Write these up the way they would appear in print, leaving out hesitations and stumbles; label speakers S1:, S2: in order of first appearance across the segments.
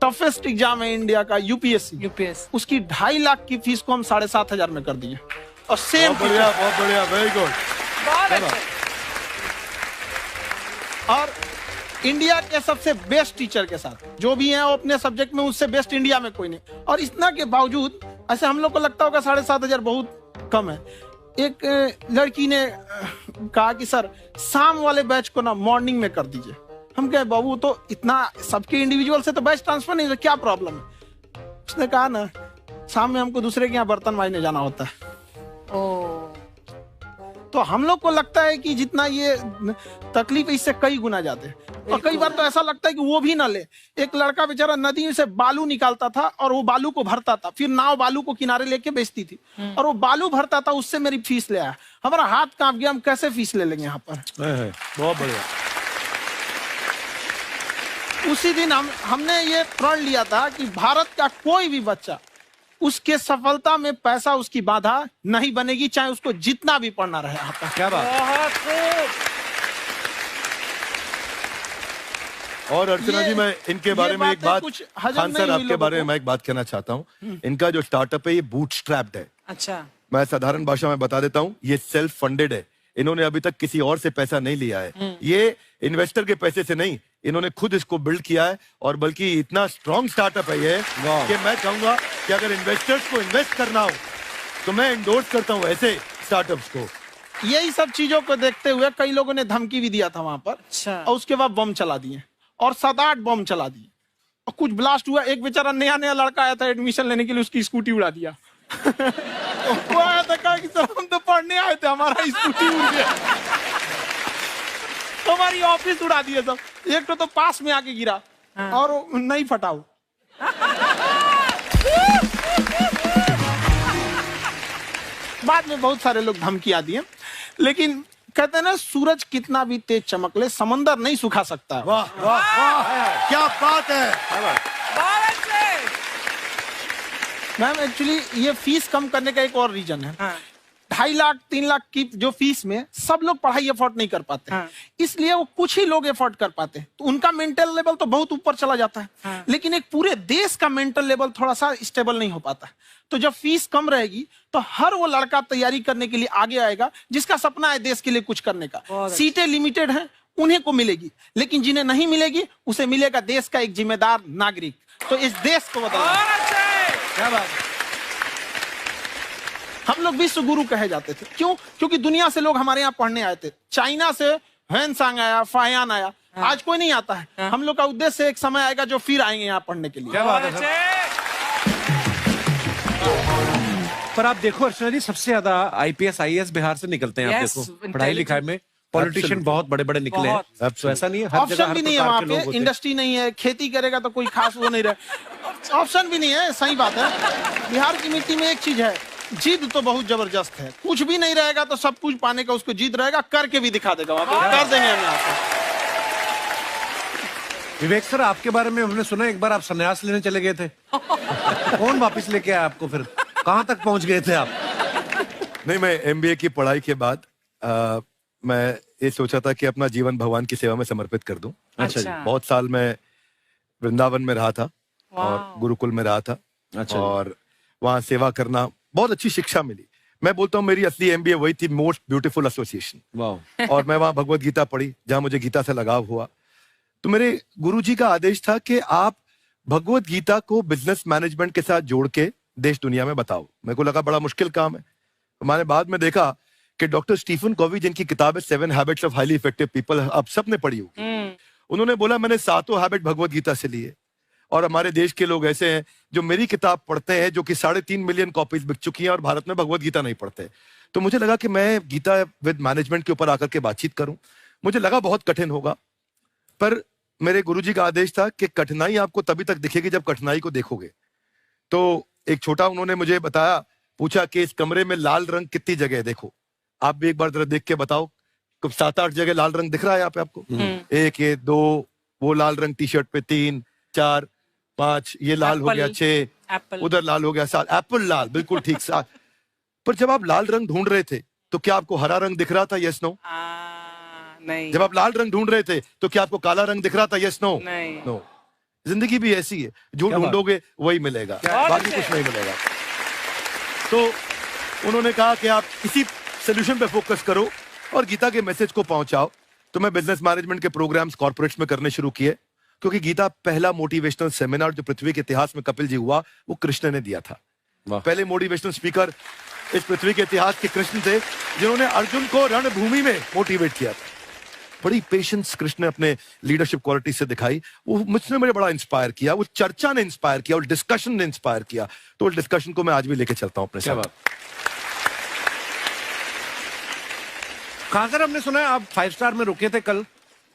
S1: Toughest exam है India का, UPSC, उसकी 2.5 लाख की फीस को हम 7,500 में कर दिए। और सेम
S2: बहुत बढ़िया, वेरी गुड।
S1: और इंडिया के सबसे बेस्ट टीचर के साथ जो भी हैं वो अपने सब्जेक्ट में उससे बेस्ट इंडिया में कोई नहीं। और इतना के बावजूद ऐसे हम लोग को लगता होगा 7,500 बहुत कम है। एक लड़की ने कहा कि सर शाम वाले बैच को ना मॉर्निंग में कर दीजिए। हम कहे बाबू तो इतना सबके इंडिविजुअल से तो बैच ट्रांसफर नहीं, क्या प्रॉब्लम है? उसने कहा ना शाम में हमको दूसरे के यहाँ बर्तन मांजने जाना होता है। तो हम लोग को लगता है कि जितना ये तकलीफ इससे कई गुना जाते हैं। और कई बार तो ऐसा लगता है कि वो भी ना ले। एक लड़का बेचारा नदी से बालू निकालता था और वो बालू को भरता था, फिर नाव बालू को किनारे लेके बेचती थी और वो बालू भरता था, उससे मेरी फीस ले आया। हमारा हाथ कांप गया, हम कैसे फीस ले लेंगे यहाँ पर।
S2: बहुत बढ़िया।
S1: उसी दिन हमने ये प्रण लिया था कि भारत का कोई भी बच्चा उसके सफलता में पैसा उसकी बाधा नहीं बनेगी, चाहे उसको जितना भी पढ़ना रहे यहाँ पर।
S2: क्या बात। और अर्चना जी, मैं इनके बारे में एक बात, खान सर आपके बारे में मैं एक बात कहना चाहता हूँ। इनका जो स्टार्टअप है ये बूटस्ट्रैप्ड है।
S3: अच्छा,
S2: मैं साधारण भाषा में बता देता हूँ, ये सेल्फ फंडेड है। इन्होंने अभी तक किसी और से पैसा नहीं लिया है। ये इन्वेस्टर के पैसे से नहीं, इन्होंने खुद इसको बिल्ड किया है। और बल्कि इतना स्ट्रॉन्ग स्टार्टअप है ये कि मैं कहूंगा कि अगर इन्वेस्टर्स को इन्वेस्ट करना हो तो मैं इंडोर्स करता हूँ ऐसे स्टार्टअप्स को।
S1: यही सब चीजों को देखते हुए कई लोगों ने धमकी भी दिया था वहां पर।
S3: अच्छा।
S1: और उसके बाद बम चला दिए और 7-8 बम चला दिए और कुछ ब्लास्ट हुआ। एक बेचारा नया लड़का आया था एडमिशन लेने के लिए, उसकी स्कूटी उड़ा दिया। वो आया था, कहा कि सर हम तो पढ़ने आए थे, हमारा स्कूटी उड़ गया। हमारी ऑफिस उड़ा दिए सब। एक तो पास में आके गिरा और नहीं फटा वो। बाद में बहुत सारे लोग धमकियां दिए, लेकिन कहते हैं ना सूरज कितना भी तेज चमक ले समंदर नहीं सुखा सकता।
S2: वाह वाह वाह, क्या बात है।
S1: मैम एक्चुअली ये फीस कम करने का एक और रीजन है। 2.5 लाख 3 लाख की जो फीस में सब लोग पढ़ाई एफोर्ड नहीं कर पाते। इसलिए वो कुछ ही लोग एफोर्ड कर पाते हैं, तो उनका मेंटल लेवल तो बहुत ऊपर चला जाता है। लेकिन एक पूरे देश का मेंटल लेवल थोड़ा सा स्टेबल नहीं हो पाता। तो जब फीस कम रहेगी तो हर वो लड़का तैयारी करने के लिए आगे आएगा जिसका सपना है देश के लिए कुछ करने का। सीटें लिमिटेड हैं, उन्हें को मिलेगी, लेकिन जिन्हें नहीं मिलेगी उसे मिलेगा देश का एक जिम्मेदार नागरिक। तो इस देश को बदलना। क्या बात है। हम लोग विश्व गुरु कहे जाते थे, क्यों? क्योंकि दुनिया से लोग हमारे यहाँ पढ़ने आए थे। चाइना से ह्वेनसांग आया, फायान आया, आज कोई नहीं आता है। हम लोग का उद्देश्य एक समय आएगा जो फिर आएंगे यहाँ पढ़ने के लिए।
S2: क्या बात है।
S4: पर आप देखो अर्चना जी, सबसे ज्यादा आईपीएस आईएएस बिहार से निकलते हैं। आप देखो पढ़ाई लिखाई में पॉलिटिशियन बहुत बड़े बड़े निकले हैं। तो ऐसा नहीं है, हर जगह
S1: ऑप्शन भी नहीं है वहाँ पे, इंडस्ट्री नहीं है, खेती करेगा तो कोई खास वो नहीं रहे। ऑप्शन भी नहीं है, सही बात है। बिहार की मिट्टी में एक चीज है, जिद तो बहुत जबरदस्त है। कुछ भी नहीं रहेगा तो सब कुछ पाने का उसको जिद रहेगा, करके भी दिखा देगा। वहाँ पे कर देंगे हम यहाँ पे।
S4: विवेक सर, आपके बारे में हमने सुना एक बार आप संन्यास लेने चले गए थे। कौन वापस लेके आया आपको? फिर कहाँ तक पहुंच गए थे आप?
S2: नहीं, मैं एमबीए की पढ़ाई के बाद मैं ये सोचा था कि अपना जीवन भगवान की सेवा में समर्पित कर दूं।
S3: अच्छा जी।
S2: बहुत साल मैं वृंदावन में रहा था और गुरुकुल में रहा था।
S4: अच्छा।
S2: और वहाँ सेवा करना, बहुत अच्छी शिक्षा मिली। मैं बोलता हूँ मेरी असली एमबीए वही थी, मोस्ट ब्यूटीफुल एसोसिएशन।
S4: वाह।
S2: और मैं वहाँ भगवत गीता पढ़ी, जहाँ मुझे गीता से लगाव हुआ। तो मेरे गुरुजी का आदेश था कि आप भगवत गीता को बिजनेस मैनेजमेंट के साथ जोड़ के देश दुनिया में बताओ। मेरे को लगा बड़ा मुश्किल काम है। मैंने बाद में देखा कि डॉक्टर स्टीफन कॉवी, जिनकी किताब है 7 habits of highly effective people, आप सबने पढ़ी होगी। उन्होंने बोला मैंने 7 हैबिट भगवत गीता से लिए। और हमारे देश के लोग ऐसे हैं जो मेरी किताब पढ़ते हैं, जो कि 3.5 मिलियन कॉपीज बिक चुकी हैं, और भारत में भगवत गीता नहीं पढ़ते। तो मुझे लगा कि मैं गीता विद मैनेजमेंट के ऊपर आकर के बातचीत करूं। मुझे लगा बहुत कठिन होगा, पर मेरे गुरुजी का आदेश था कि कठिनाई आपको तभी तक दिखेगी जब कठिनाई को देखोगे। तो एक छोटा उन्होंने मुझे बताया, पूछा कि इस कमरे में लाल रंग कितनी जगह है, देखो आप भी एक बार जरा देख के बताओ। 7-8 जगह लाल रंग दिख रहा है यहाँ पे आपको? 1 ये 2, वो लाल रंग टी शर्ट पे 3 4 5, ये लाल हो गया 6, उधर लाल हो गया 7, एप्पल लाल, बिल्कुल ठीक 7। पर जब आप लाल रंग ढूंढ रहे थे तो क्या आपको हरा रंग दिख रहा था? Yes no?
S3: नहीं।
S2: जब आप लाल रंग ढूंढ रहे थे तो क्या आपको काला रंग दिख रहा था? Yes no?
S3: नहीं।
S2: नो। जिंदगी भी ऐसी है, जो ढूंढोगे वही मिलेगा, बाकी कुछ नहीं मिलेगा। तो उन्होंने कहा कि आप इसी सोल्यूशन पे फोकस करो और गीता के मैसेज को पहुंचाओ। तो मैं बिजनेस मैनेजमेंट के प्रोग्राम्स कॉर्पोरेट्स में करने शुरू किए, क्योंकि गीता पहला मोटिवेशनल सेमिनार जो पृथ्वी के इतिहास में कपिल जी हुआ, वो कृष्ण ने दिया था। पहले मोटिवेशनल स्पीकर इस पृथ्वी के इतिहास के कृष्ण थे, जिन्होंने अर्जुन को रणभूमि में मोटिवेट किया था। बड़ी पेशेंस कृष्ण ने अपने लीडरशिप क्वालिटी से दिखाई, वो मुझसे मुझे बड़ा इंस्पायर किया, वो चर्चा ने इंस्पायर किया, वो डिस्कशन ने इंस्पायर किया। तो उस डिस्कशन को मैं आज भी लेके चलता हूं अपने साथ।
S4: कहां सर, हमने सुना है आप 5 स्टार में रुके थे कल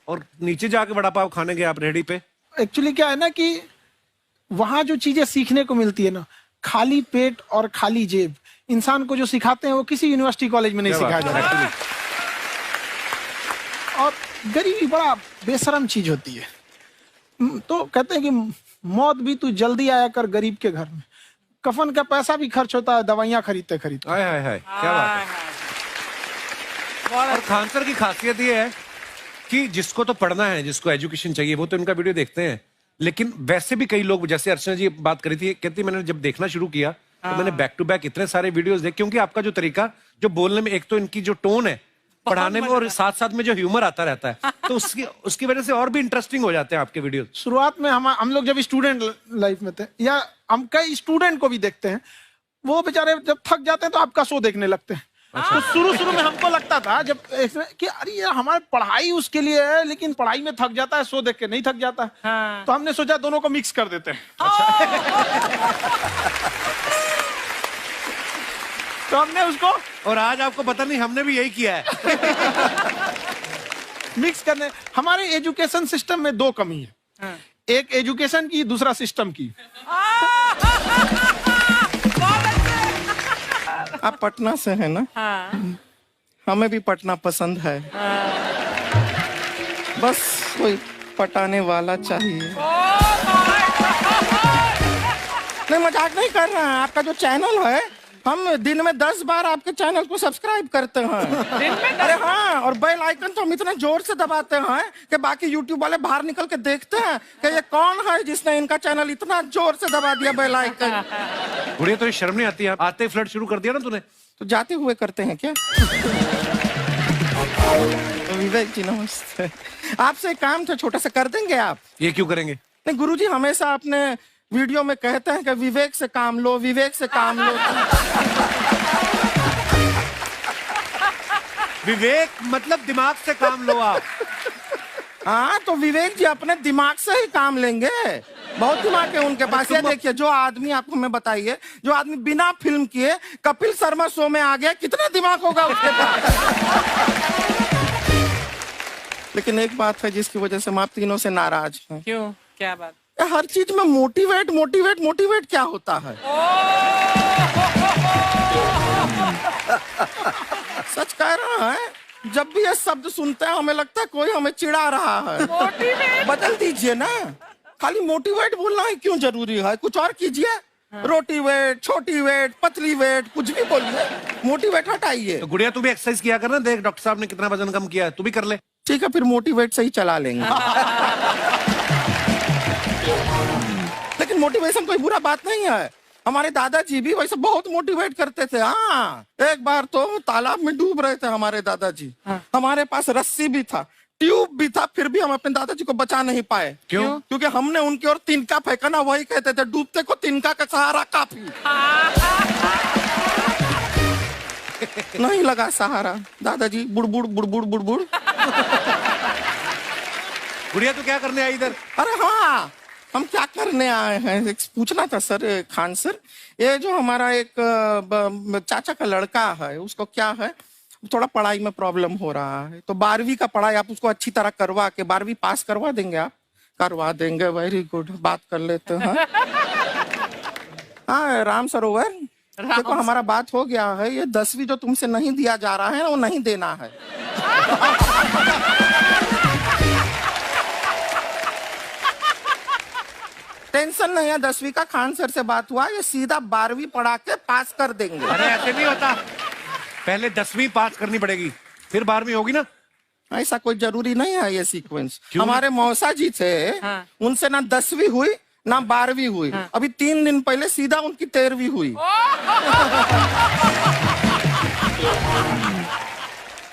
S4: और नीचे जाके वड़ा पाव खाने गए आप रेडी पे।
S1: एक्चुअली क्या है ना कि वहां जो चीजें सीखने को मिलती है ना, खाली पेट और खाली जेब इंसान को जो सिखाते हैं वो किसी यूनिवर्सिटी कॉलेज में नहीं सिखाया जाता। और गरीबी बड़ा बेशरम चीज होती है। तो कहते हैं कि मौत भी तू जल्दी आया कर गरीब के घर में, कफन का पैसा भी खर्च होता है दवाइयां खरीदते खरीदते।
S4: हाय हाय हाय, क्या बात है। और खान सर की खासियत ये है कि जिसको तो पढ़ना है, जिसको एजुकेशन चाहिए, वो तो इनका वीडियो देखते हैं। लेकिन वैसे भी कई लोग, जैसे अर्चना जी बात करी थी, कहती मैंने जब देखना शुरू किया तो मैंने बैक टू बैक इतने सारे वीडियोस देखे, क्योंकि आपका जो तरीका जो बोलने में, एक तो इनकी जो टोन है पढ़ाने में, और साथ साथ में जो ह्यूमर आता रहता है, तो उसकी वजह से और भी इंटरेस्टिंग हो जाते हैं आपके वीडियो।
S1: शुरुआत में हम लोग जब स्टूडेंट लाइफ में थे, या हम कई स्टूडेंट को भी देखते हैं, वो बेचारे जब थक जाते हैं तो आपका शो देखने लगते हैं। तो शुरू में हमको लगता था जब कि अरे यार हमारी पढ़ाई उसके लिए है, लेकिन पढ़ाई में थक जाता है, शो देख के नहीं थक जाता। तो हमने सोचा दोनों को मिक्स कर देते हैं। तो हमने उसको,
S4: और आज आपको पता नहीं हमने भी यही किया है।
S1: मिक्स करने। हमारे एजुकेशन सिस्टम में 2 कमी है, एक एजुकेशन की, दूसरा सिस्टम की।
S3: आप पटना से हैं ना? हाँ। हमें भी पटना पसंद है। बस कोई पटाने वाला चाहिए। नहीं, मजाक नहीं कर रहे हैं। आपका जो चैनल है, हम दिन में 10 बार आपके चैनल को सब्सक्राइब करते हैं। दिन में? अरे हाँ, और बेल आइकन तो हम इतना जोर से दबाते हैं कि बाकी यूट्यूब वाले बाहर निकल के देखते हैं कि ये कौन है जिसने इनका चैनल इतना जोर से दबा दिया बेल आइकन।
S4: बुढ़िया, तो ये शर्म नहीं आती है? आते ही फ्लर्ट शुरू कर दिया ना तूने।
S3: तो जाते हुए करते हैं क्या? विवेक जी नमस्ते। आपसे काम था छोटा सा, कर देंगे आप?
S4: ये क्यों करेंगे?
S3: नहीं, गुरुजी हमेशा अपने वीडियो में कहते हैं कि विवेक से काम लो, विवेक से काम लो।
S4: विवेक मतलब दिमाग से काम लो आप।
S3: हाँ, तो विवेक जी अपने दिमाग से ही काम लेंगे। बहुत दिमाग है उनके पास। ये देखिए, जो आदमी, आपको मैं बताइए, जो आदमी बिना फिल्म किए कपिल शर्मा शो में आ गया, कितना दिमाग होगा उसके पास। लेकिन एक बात है जिसकी वजह से हम आप तीनों से नाराज हैं।
S5: क्यों? क्या बात?
S3: हर चीज में मोटिवेट मोटिवेट मोटिवेट क्या होता है? सच कह रहा है, जब भी ये शब्द सुनते हैं हमें लगता है कोई हमें चिढ़ा रहा है। बदल दीजिए ना, खाली मोटिवेट बोलना ही क्यों जरूरी है? कुछ और कीजिए। रोटी वेट, छोटी वेट, पतली वेट, कुछ भी बोलिए, मोटिवेट हटाइए।
S4: तो गुड़िया, तू भी एक्सरसाइज किया कर ना, देख डॉक्टर साहब ने कितना वजन कम किया है, तू भी कर ले।
S3: ठीक है, फिर मोटिवेट से ही चला लेंगे। लेकिन मोटिवेशन कोई बुरा बात नहीं है। हमारे दादाजी भी वैसे बहुत मोटिवेट करते थे। हाँ, एक बार तो तालाब में डूब रहे थे हमारे दादाजी। हमारे पास रस्सी भी था, ट्यूब भी था, फिर भी हम अपने दादाजी को बचा नहीं पाए।
S4: क्यों?
S3: क्योंकि हमने उनकी ओर तिनका फेंका ना, वही कहते थे डूबते को तिनका का सहारा काफी। नहीं लगा सहारा, दादाजी बुड़बुड़ बुड़बुड़ बुड़बुड़।
S4: गुड़िया, तू क्या करने आई इधर?
S3: अरे हाँ, हम क्या करने आए हैं, एक पूछना था सर, खान सर। ये जो हमारा एक चाचा का लड़का है, उसको क्या है, थोड़ा पढ़ाई में प्रॉब्लम हो रहा है। तो 12वीं का पढ़ाई आप उसको अच्छी तरह करवा के 12वीं पास करवा देंगे आप? करवा देंगे, वेरी गुड, बात कर लेते हैं। हाँ राम सरोवर, देखो हमारा बात हो गया है। ये 10वीं जो तुमसे नहीं दिया जा रहा है वो नहीं देना है। टेंशन नहीं है, 10वीं का खान सर से बात हुआ, ये सीधा 12वीं पढ़ा के पास कर देंगे।
S4: अरे ऐसे नहीं होता, पहले 10वीं पास करनी पड़ेगी, फिर 12वीं होगी ना।
S3: ऐसा कोई जरूरी नहीं है ये सीक्वेंस। हमारे मौसा जी थे, उनसे ना 10वीं हुई ना 12वीं हुई, अभी 3 दिन पहले सीधा उनकी 13वीं हुई।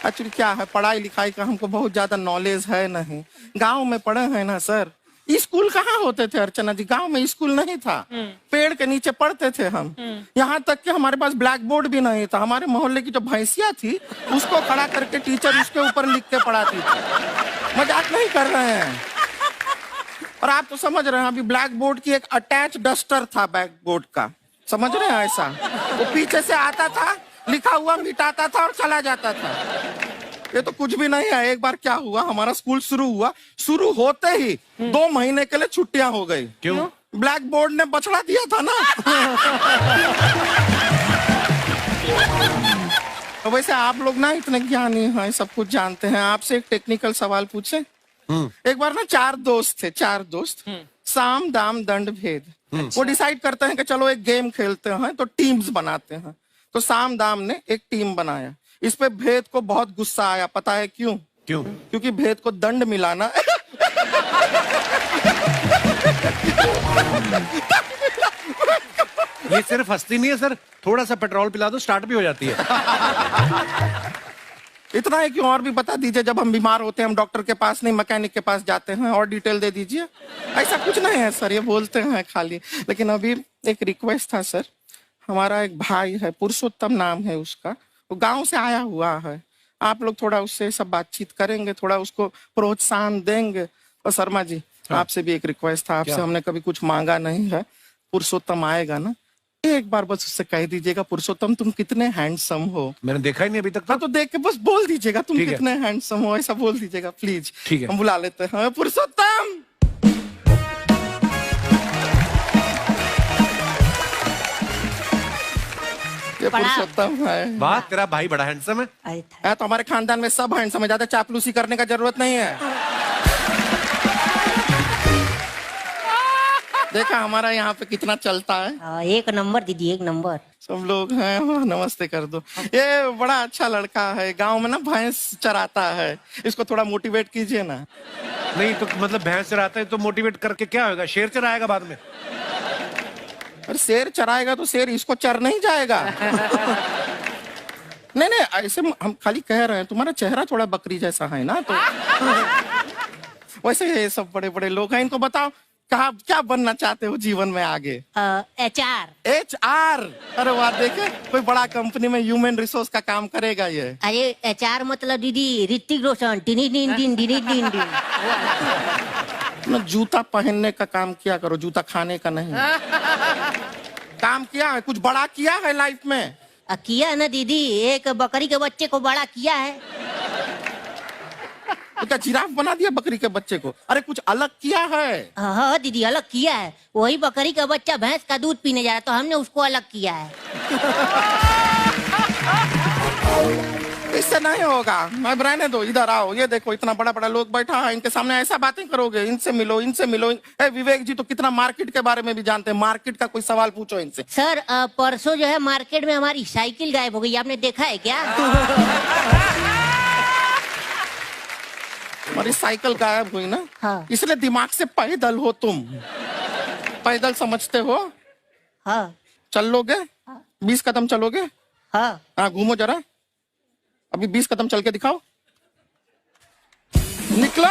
S3: एक्चुअली क्या है, पढ़ाई लिखाई का हमको बहुत ज्यादा नॉलेज है नहीं, गांव में पढ़े हैं ना सर। स्कूल कहाँ होते थे अर्चना जी, गांव में स्कूल नहीं था, पेड़ के नीचे पढ़ते थे हम। यहाँ तक कि हमारे पास ब्लैक बोर्ड भी नहीं था, हमारे मोहल्ले की जो भैंसिया थी उसको खड़ा करके टीचर उसके ऊपर लिख के पढ़ाती थी। मजाक नहीं कर रहे हैं। और आप तो समझ रहे हैं, अभी ब्लैक बोर्ड की एक अटैच डस्टर था बैक बोर्ड का, समझ रहे हैं ऐसा, वो पीछे से आता था, लिखा हुआ मिटाता था और चला जाता था। ये तो कुछ भी नहीं है। एक बार क्या हुआ, हमारा स्कूल शुरू हुआ, शुरू होते ही 2 महीने के लिए छुट्टियां हो गई।
S4: क्यों?
S3: ब्लैक बोर्ड ने बछड़ा दिया था ना। तो वैसे आप लोग ना इतने ज्ञानी हैं, सब कुछ जानते हैं। आपसे एक टेक्निकल सवाल पूछे। एक बार ना 4 दोस्त थे, 4 दोस्त, साम दाम दंड भेद। वो डिसाइड करते हैं कि चलो एक गेम खेलते हैं, तो टीम्स बनाते हैं। तो साम दाम ने एक टीम बनाया। इस पे भेद को बहुत गुस्सा आया, पता है क्यों?
S4: क्यों?
S3: क्योंकि भेद को दंड मिलाना
S4: ये सिर्फ हंसती नहीं है सर, थोड़ा सा पेट्रोल पिला दो स्टार्ट भी हो जाती है।
S3: इतना है कि और भी बता दीजिए, जब हम बीमार होते हैं हम डॉक्टर के पास नहीं मैकेनिक के पास जाते हैं, और डिटेल दे दीजिए। ऐसा कुछ नहीं है सर, ये बोलते हैं खाली। लेकिन अभी एक रिक्वेस्ट था सर, हमारा एक भाई है, पुरुषोत्तम नाम है उसका, वो गांव से आया हुआ है। आप लोग थोड़ा उससे सब बातचीत करेंगे, थोड़ा उसको प्रोत्साहन देंगे। और शर्मा जी, आपसे भी एक रिक्वेस्ट था, आपसे हमने कभी कुछ मांगा नहीं है। पुरुषोत्तम आएगा ना, एक बार बस उससे कह दीजिएगा, पुरुषोत्तम तुम कितने हैंडसम हो।
S4: मैंने देखा ही नहीं अभी तक।
S3: तो देख के बस बोल दीजिएगा तुम कितने हैंडसम हो, ऐसा बोल दीजिएगा प्लीज।
S4: ठीक है,
S3: हम बुला लेते हैं पुरुषोत्तम। ये पुरुषोत्तम है।
S4: वाह, तेरा भाई बड़ा हैंडसम है।
S3: तो हमारे खानदान में सब हैंडसम है, ज्यादा चापलूसी करने का जरूरत नहीं है। देखा हमारा यहाँ पे कितना चलता है।
S5: एक नंबर दीदी, एक नंबर।
S3: सब लोग हैं, नमस्ते कर दो। ये बड़ा अच्छा लड़का है, गांव में ना भैंस चराता है, इसको थोड़ा मोटिवेट कीजिए ना।
S4: नहीं तो मतलब भैंस चराता है तो मोटिवेट करके क्या होगा, शेर चराएगा बाद में?
S3: अरे शेर चराएगा तो शेर इसको चर नहीं जाएगा। नहीं नहीं, ऐसे हम खाली कह रहे हैं, तुम्हारा चेहरा थोड़ा बकरी जैसा है ना, तो वैसे ये सब बड़े बड़े लोग हैं। इनको बताओ कहा क्या बनना चाहते हो जीवन में आगे?
S5: HR।
S3: HR? अरे वाह, देखे कोई बड़ा कंपनी में ह्यूमन रिसोर्स का काम करेगा ये।
S5: अरे HR मतलब दीदी Hrithik Roshan, tiny tin tin tiny tin tin.
S3: ना जूता पहनने का काम किया करो, जूता खाने का नहीं। काम किया है, कुछ बड़ा किया है लाइफ में?
S5: किया है ना दीदी, एक बकरी के बच्चे को बड़ा किया है।
S3: तो क्या जिराफ बना दिया बकरी के बच्चे को? अरे कुछ अलग किया है।
S5: हाँ दीदी, अलग किया है। वही बकरी का बच्चा भैंस का दूध पीने जा रहा तो हमने उसको अलग किया है।
S3: इससे नहीं होगा, मैं रहने दो, इधर आओ। ये देखो इतना बड़ा बड़ा लोग बैठा है, इनके सामने ऐसा बातें करोगे? इनसे मिलो, इनसे मिलो। विवेक जी तो कितना मार्केट के बारे में भी जानते हैं, मार्केट का कोई सवाल पूछो इनसे।
S5: सर परसों जो है मार्केट में हमारी साइकिल गायब हो गई, आपने देखा है क्या?
S3: हमारी साइकिल गायब हुई ना,
S5: हाँ।
S3: इसलिए दिमाग से पैदल हो तुम। पैदल समझते हो?
S5: हाँ।
S3: चल लोगे? 20 कदम चलोगे?
S5: हाँ।
S3: घूमो जरा, अभी 20 कदम चल के दिखाओ। निकलो।